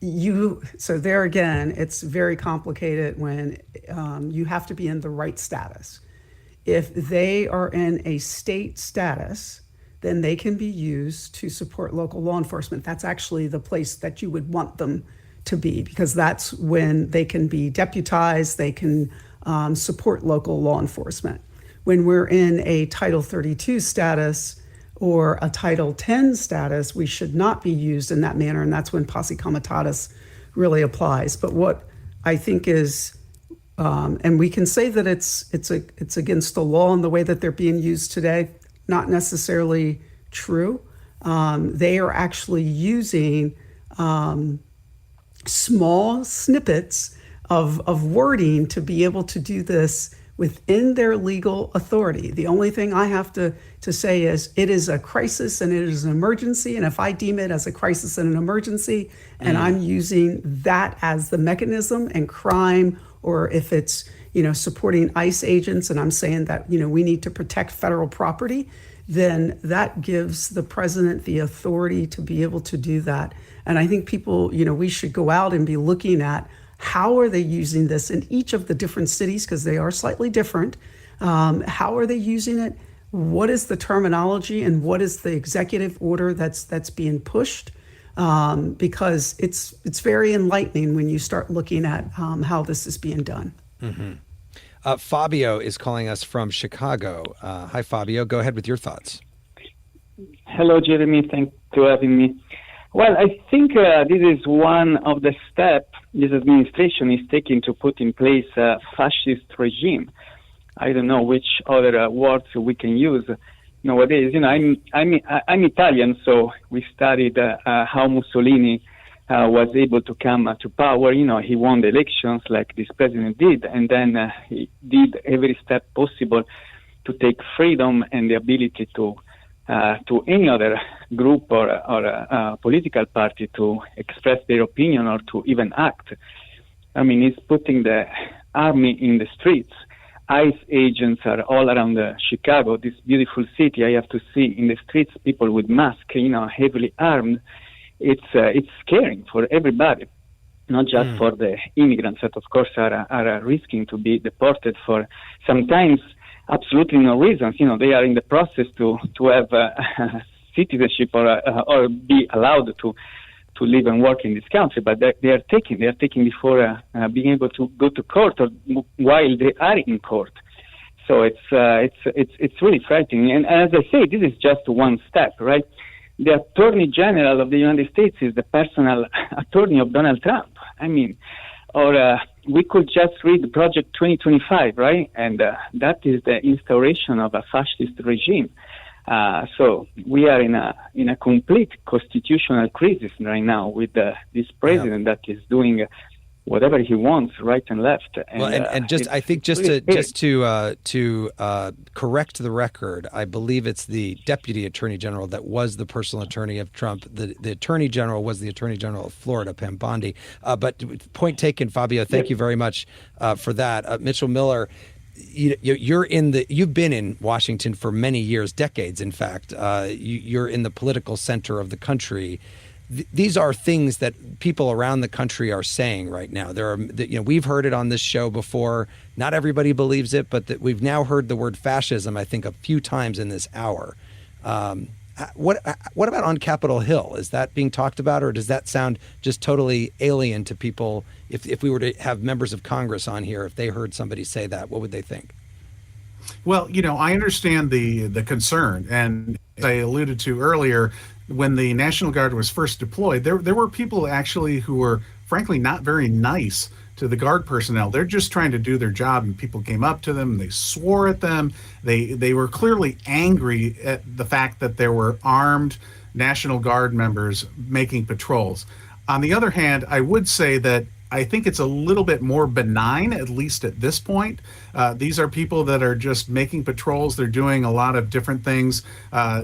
there again, it's very complicated when you have to be in the right status. If they are in a state status, then they can be used to support local law enforcement. That's actually the place that you would want them to be, because that's when they can be deputized, they can support local law enforcement. When we're in a Title 32 status or a Title 10 status, we should not be used in that manner, and that's when Posse Comitatus really applies. But what I think is and we can say that it's against the law in the way that they're being used today. Not necessarily true. They are actually using small snippets of wording to be able to do this within their legal authority. The only thing I have to say is it is a crisis and it is an emergency. And if I deem it as a crisis and an emergency, and I'm using that as the mechanism and crime, or if it's, supporting ICE agents, and I'm saying that, we need to protect federal property, then that gives the president the authority to be able to do that. And I think people, we should go out and be looking at how are they using this in each of the different cities, because they are slightly different. How are they using it? What is the terminology and what is the executive order that's being pushed? Because it's very enlightening when you start looking at how this is being done. Mm-hmm. Fabio is calling us from Chicago. Hi, Fabio. Go ahead with your thoughts. Hello, Jeremy. Thanks for having me. Well, I think this is one of the steps this administration is taking to put in place a fascist regime. I don't know which other words we can use nowadays. I'm Italian, so we studied how Mussolini was able to come to power. He won the elections like this president did, and then he did every step possible to take freedom and the ability to any other group or political party to express their opinion or to even act. I mean, he's putting the army in the streets. ICE agents are all around Chicago, this beautiful city. I have to see in the streets people with masks, heavily armed. It's scaring for everybody, not just for the immigrants that, of course, are risking to be deported for sometimes absolutely no reasons. They are in the process to have citizenship or be allowed to live and work in this country, but they are taking before being able to go to court or while they are in court. So it's really frightening. And as I say, this is just one step, right? the Attorney General of the United States is the personal attorney of Donald Trump. I mean, or we could just read Project 2025, right? And that is the instauration of a fascist regime. So we are in a complete constitutional crisis right now with this president that is doing whatever he wants, right and left. And, well, and just I think just to correct the record, I believe it's the Deputy Attorney General that was the personal attorney of Trump. The Attorney General was the Attorney General of Florida, Pam Bondi. But point taken, Fabio. Thank you very much for that, Mitchell Miller. You've been in Washington for many years, decades, in fact. You're in the political center of the country. These are things that people around the country are saying right now. We've heard it on this show before. Not everybody believes it, but we've now heard the word fascism, I think, a few times in this hour. What about on Capitol Hill? Is that being talked about, or does that sound just totally alien to people? If we were to have members of Congress on here, if they heard somebody say that, what would they think? Well, I understand the concern, and as I alluded to earlier, when the National Guard was first deployed, there were people actually who were frankly not very nice to the Guard personnel. They're just trying to do their job, and people came up to them, they swore at them. They were clearly angry at the fact that there were armed National Guard members making patrols. On the other hand, I would say that I think it's a little bit more benign, at least at this point. These are people that are just making patrols. They're doing a lot of different things,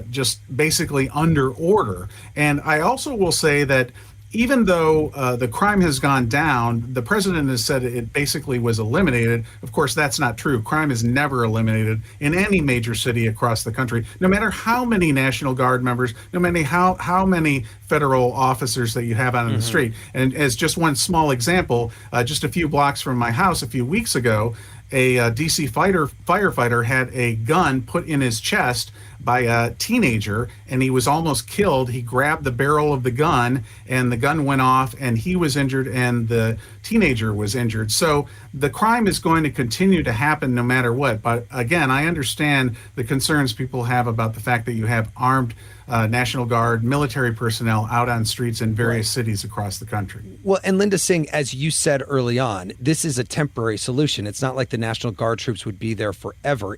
just basically under order. And I also will say that even though the crime has gone down, the president has said it basically was eliminated. Of course, that's not true. Crime is never eliminated in any major city across the country, no matter how many National Guard members, no matter how many federal officers that you have out on the street. And as just one small example, just a few blocks from my house a few weeks ago, a DC firefighter had a gun put in his chest by a teenager, and he was almost killed. He grabbed the barrel of the gun, and the gun went off, and he was injured, and the teenager was injured. So the crime is going to continue to happen no matter what. But again, I understand the concerns people have about the fact that you have armed National Guard military personnel out on streets in various cities across the country. Well, and Linda Singh, as you said early on, this is a temporary solution. It's not like the National Guard troops would be there forever.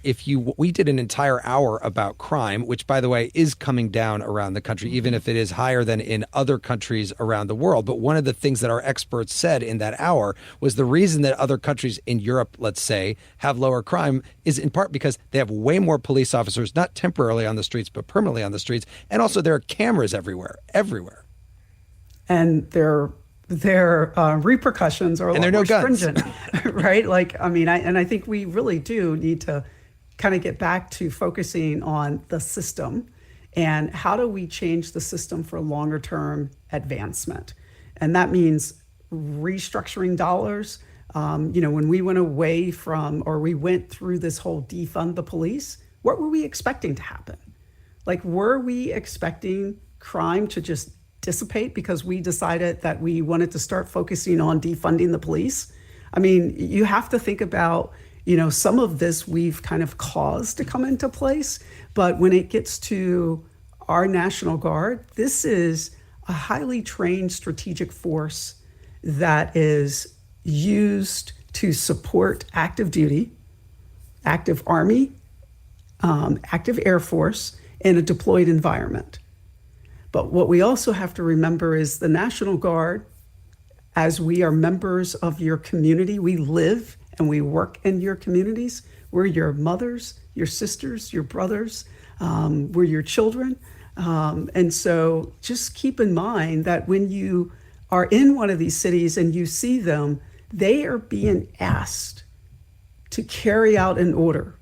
We did an entire hour about crime, which, by the way, is coming down around the country, even if it is higher than in other countries around the world. But one of the things that our experts said in that hour was the reason that other countries in Europe, let's say, have lower crime is in part because they have way more police officers, not temporarily on the streets, but permanently on the streets. And also there are cameras everywhere. And their repercussions are a lot more stringent, right? I think we really do need to kind of get back to focusing on the system and how do we change the system for longer term advancement. And that means restructuring dollars. When we went away from, or we went through this whole defund the police, what were we expecting to happen? Were we expecting crime to just dissipate because we decided that we wanted to start focusing on defunding the police? I mean, you have to think about, some of this we've kind of caused to come into place. But when it gets to our National Guard, this is a highly trained strategic force that is used to support active duty, active Army, active Air Force, in a deployed environment. But what we also have to remember is the National Guard, as we are members of your community, we live and we work in your communities. We're your mothers, your sisters, your brothers, we're your children. And so just keep in mind that when you are in one of these cities and you see them, they are being asked to carry out an order.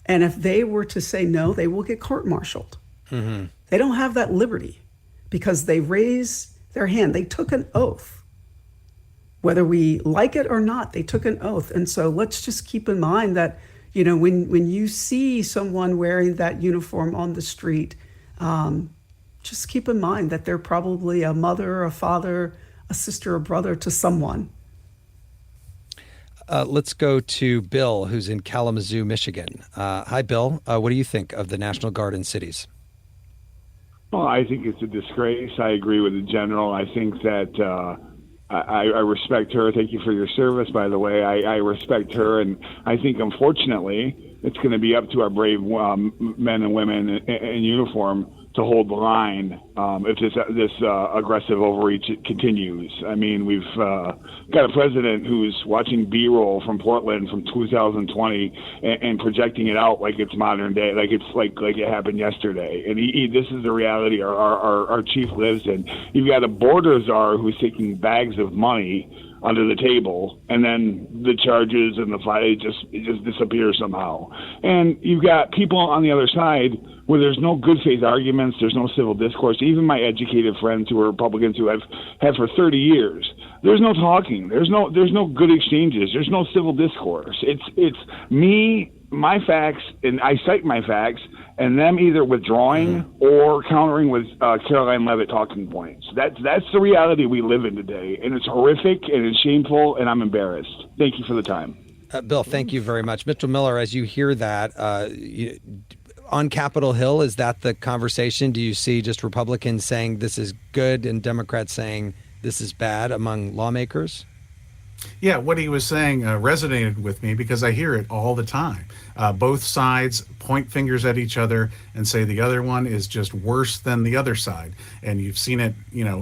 And if they were to say no, they will get court-martialed. Mm-hmm. They don't have that liberty because they raised their hand. They took an oath. Whether we like it or not, they took an oath. And so let's just keep in mind that, when you see someone wearing that uniform on the street, just keep in mind that they're probably a mother, a father, a sister, a brother to someone. Let's go to Bill, who's in Kalamazoo, Michigan. Hi, Bill. What do you think of the National Guard in cities? Well, I think it's a disgrace. I agree with the general. I think that I respect her. Thank you for your service, by the way. I respect her, and I think, unfortunately, it's going to be up to our brave men and women in uniform to hold the line if this aggressive overreach continues. I mean, we've got a president who's watching B-roll from Portland from 2020 and projecting it out like it's modern day, like it's like it happened yesterday. And this is the reality our chief lives in. You've got a border czar who's taking bags of money under the table, and then the charges and the fight it just disappears somehow. And you've got people on the other side where there's no good faith arguments, there's no civil discourse. Even my educated friends who are Republicans who have had for 30 years, there's no talking, there's no good exchanges, there's no civil discourse. It's me, my facts, and I cite my facts, and them either withdrawing or countering with Caroline Leavitt talking points. That's the reality we live in today, and it's horrific and it's shameful, and I'm embarrassed. Thank you for the time. Bill, thank you very much. Mitchell Miller, as you hear that, on Capitol Hill, is that the conversation? Do you see just Republicans saying this is good and Democrats saying this is bad among lawmakers? Yeah, what he was saying resonated with me because I hear it all the time. Both sides point fingers at each other and say the other one is just worse than the other side. And you've seen it,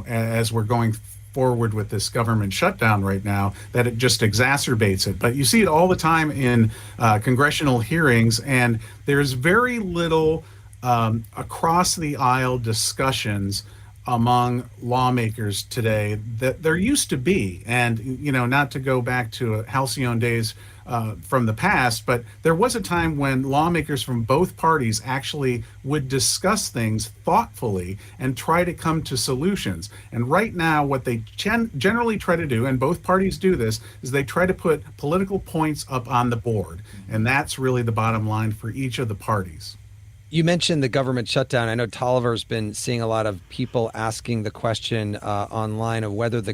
as we're going forward with this government shutdown right now, that it just exacerbates it. But you see it all the time in congressional hearings, and there's very little across the aisle discussions among lawmakers today that there used to be. And, not to go back to halcyon days from the past, but there was a time when lawmakers from both parties actually would discuss things thoughtfully and try to come to solutions. And right now, what they generally try to do, and both parties do this, is they try to put political points up on the board. And that's really the bottom line for each of the parties. You mentioned the government shutdown. I know Tolliver's been seeing a lot of people asking the question online of whether the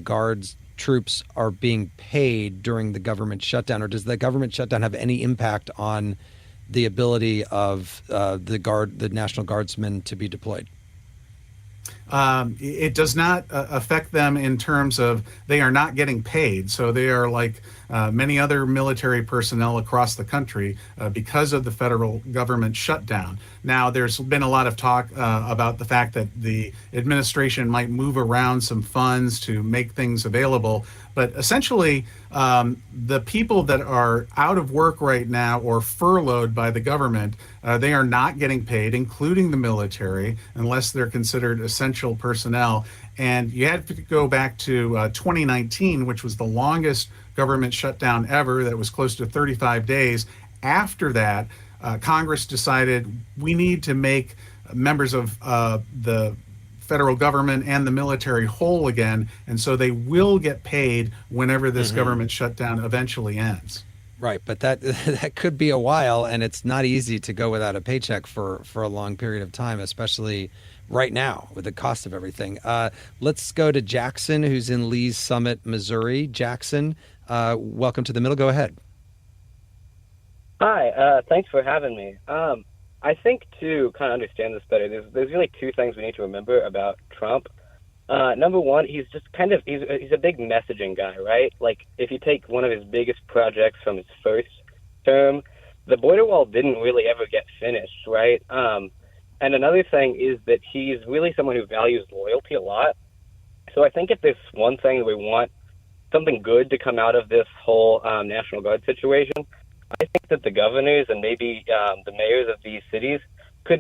troops are being paid during the government shutdown, or does the government shutdown have any impact on the ability of the National Guardsmen to be deployed? It does not affect them in terms of they are not getting paid. So they are like many other military personnel across the country because of the federal government shutdown. Now, there's been a lot of talk about the fact that the administration might move around some funds to make things available. But essentially, the people that are out of work right now or furloughed by the government, they are not getting paid, including the military, unless they're considered essential personnel. And you had to go back to 2019, which was the longest government shutdown ever. That was close to 35 days. After that, Congress decided we need to make members of the federal government and the military whole again, and so they will get paid whenever this government shutdown eventually ends. Right, but that could be a while, and it's not easy to go without a paycheck for a long period of time, especially right now with the cost of everything. Let's go to Jackson, who's in Lee's Summit, Missouri. Jackson, welcome to the middle. Go ahead. Hi, thanks for having me. I think to kind of understand this better, there's really two things we need to remember about Trump. Number one, he's a big messaging guy, right? Like, if you take one of his biggest projects from his first term, the border wall didn't really ever get finished, right? And another thing is that he's really someone who values loyalty a lot. So I think if there's one thing we want something good to come out of this whole National Guard situation, I think that the governors and maybe the mayors of these cities could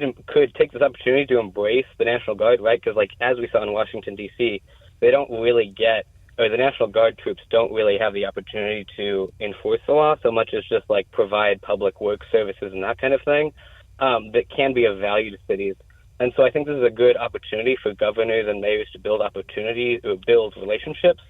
take this opportunity to embrace the National Guard, right? Because, like, as we saw in Washington, D.C., they don't really the National Guard troops don't really have the opportunity to enforce the law so much as just, like, provide public work services and that kind of thing that can be of value to cities. And so I think this is a good opportunity for governors and mayors to build relationships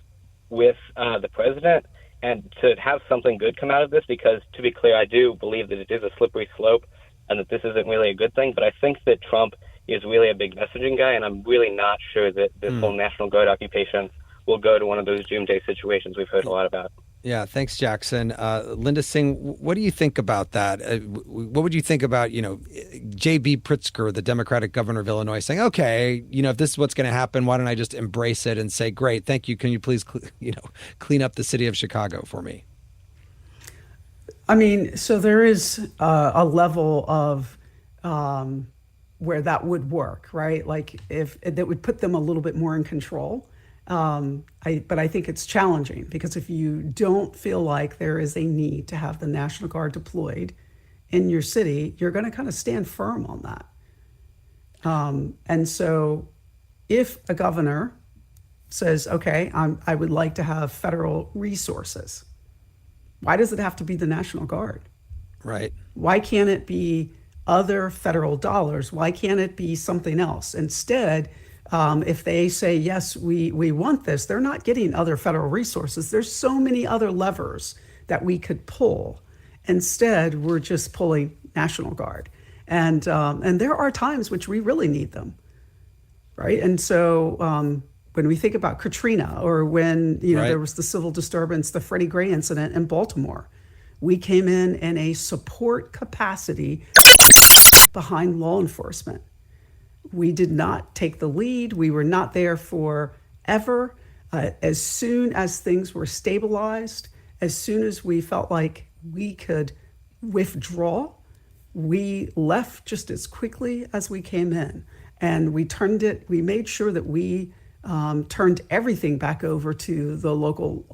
with the president and to have something good come out of this, because, to be clear, I do believe that it is a slippery slope and that this isn't really a good thing. But I think that Trump is really a big messaging guy, and I'm really not sure that this whole National Guard occupation will go to one of those doomsday situations we've heard a lot about. Yeah, thanks, Jackson. Linda Singh, what do you think about that? What would you think about, J.B. Pritzker, the Democratic governor of Illinois, saying, okay, if this is what's going to happen, why don't I just embrace it and say, great, thank you. Can you please, clean up the city of Chicago for me? I mean, so there is a level of where that would work, right? Like if that would put them a little bit more in control. But I think it's challenging because if you don't feel like there is a need to have the National Guard deployed in your city, you're going to kind of stand firm on that. And so if a governor says, okay, I would like to have federal resources, why does it have to be the National Guard? Right. Why can't it be other federal dollars? Why can't it be something else? Instead, if they say, yes, we want this, they're not getting other federal resources. There's so many other levers that we could pull. Instead, we're just pulling National Guard. And there are times which we really need them, right? And so when we think about Katrina or when there was the civil disturbance, the Freddie Gray incident in Baltimore, we came in a support capacity behind law enforcement. We did not take the lead. We were not there forever. As soon as things were stabilized, as soon as we felt like we could withdraw, we left just as quickly as we came in. And we made sure that we turned everything back over to the local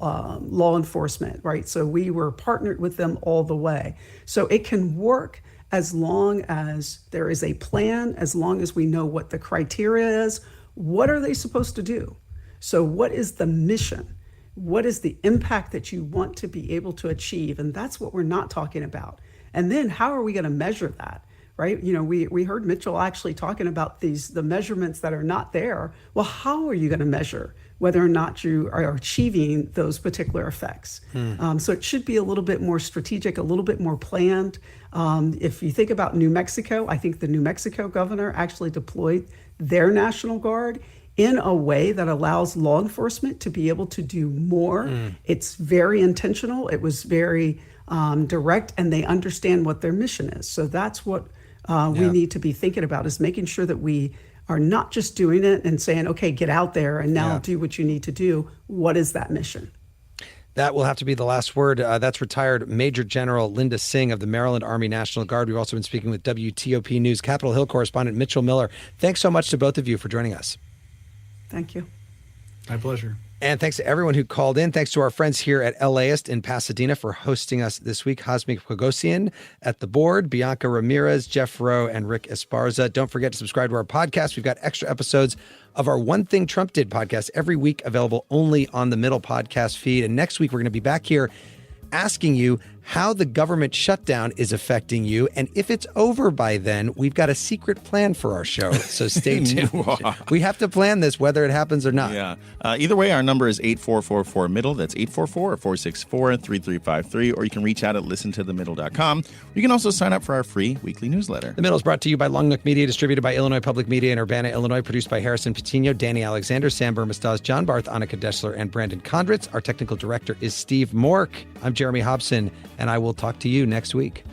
law enforcement, right? So we were partnered with them all the way. So it can work as long as there is a plan, as long as we know what the criteria is. What are they supposed to do? So what is the mission? What is the impact that you want to be able to achieve? And that's what we're not talking about. And then how are we going to measure that, right? We heard Mitchell actually talking about the measurements that are not there. Well, how are you going to measure whether or not you are achieving those particular effects? So it should be a little bit more strategic, a little bit more planned. If you think about New Mexico, I think the New Mexico governor actually deployed their National Guard in a way that allows law enforcement to be able to do more. It's very intentional. It was very direct, and they understand what their mission is. So that's what we need to be thinking about, is making sure that we are not just doing it and saying, okay, get out there and now do what you need to do. What is that mission? That will have to be the last word. That's retired Major General Linda Singh of the Maryland Army National Guard. We've also been speaking with WTOP News Capitol Hill correspondent Mitchell Miller. Thanks so much to both of you for joining us. Thank you. My pleasure. And thanks to everyone who called in. Thanks to our friends here at LAist in Pasadena for hosting us this week. Hazmi Pogosian at the board, Bianca Ramirez, Jeff Rowe, and Rick Esparza. Don't forget to subscribe to our podcast. We've got extra episodes of our One Thing Trump Did podcast every week, available only on the Middle podcast feed. And next week, we're going to be back here asking you how the government shutdown is affecting you. And if it's over by then, we've got a secret plan for our show. So stay tuned. We have to plan this whether it happens or not. Yeah. Either way, our number is 8444-MIDDLE. That's 844-464-3353. Or you can reach out at listentothemiddle.com. You can also sign up for our free weekly newsletter. The Middle is brought to you by Long Nook Media, distributed by Illinois Public Media in Urbana, Illinois, produced by Harrison Patino, Danny Alexander, Sam Bermastaz, John Barth, Annika Dessler, and Brandon Kondritz. Our technical director is Steve Mork. I'm Jeremy Hobson, and I will talk to you next week.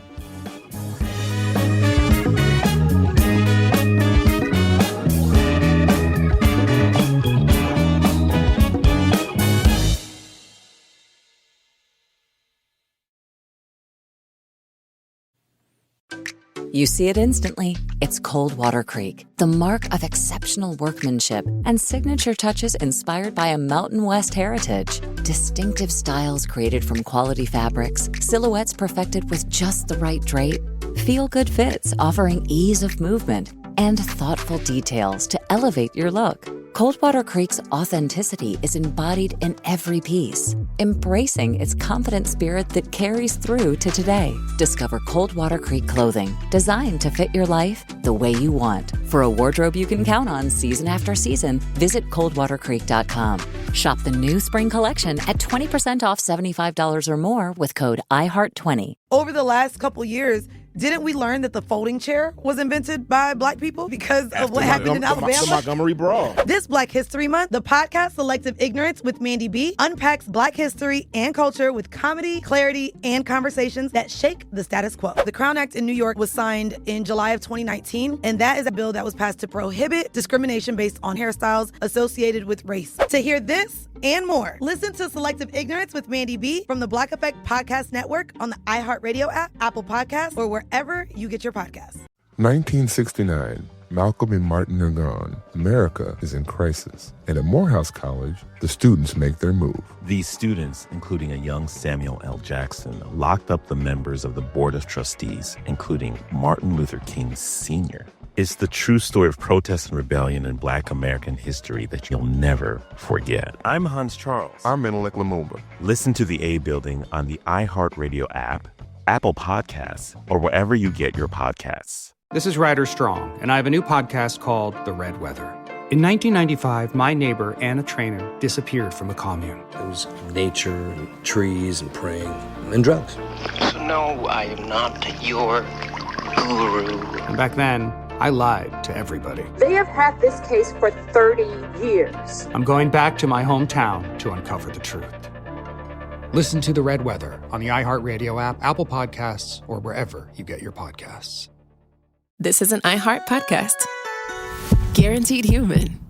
You see it instantly. It's Coldwater Creek, the mark of exceptional workmanship and signature touches inspired by a Mountain West heritage. Distinctive styles created from quality fabrics, silhouettes perfected with just the right drape, feel-good fits offering ease of movement, and thoughtful details to elevate your look. Coldwater Creek's authenticity is embodied in every piece, embracing its confident spirit that carries through to today. Discover Coldwater Creek clothing, designed to fit your life the way you want. For a wardrobe you can count on season after season, visit coldwatercreek.com. Shop the new spring collection at 20% off $75 or more with code IHEART20. over the last couple years, didn't we learn that the folding chair was invented by Black people because of what happened in Alabama? The Montgomery Brawl. This Black History Month, the podcast Selective Ignorance with Mandy B unpacks Black history and culture with comedy, clarity, and conversations that shake the status quo. The Crown Act in New York was signed in July of 2019, and that is a bill that was passed to prohibit discrimination based on hairstyles associated with race. To hear this and more, listen to Selective Ignorance with Mandy B from the Black Effect Podcast Network on the iHeartRadio app, Apple Podcasts, or wherever you get your podcasts. 1969, Malcolm and Martin are gone. America is in crisis. And at Morehouse College, the students make their move. These students, including a young Samuel L. Jackson, locked up the members of the Board of Trustees, including Martin Luther King Sr. It's the true story of protest and rebellion in Black American history that you'll never forget. I'm Hans Charles. I'm Menelik Lumumba. Listen to The A Building on the iHeartRadio app, Apple Podcasts, or wherever you get your podcasts. This is Ryder Strong, and I have a new podcast called The Red Weather. In 1995, my neighbor, Anna Trainer, disappeared from a commune. It was nature and trees and praying and drugs. So no, I am not your guru. And back then, I lied to everybody. They have had this case for 30 years. I'm going back to my hometown to uncover the truth. Listen to The Red Weather on the iHeartRadio app, Apple Podcasts, or wherever you get your podcasts. This is an iHeart podcast. Guaranteed Human.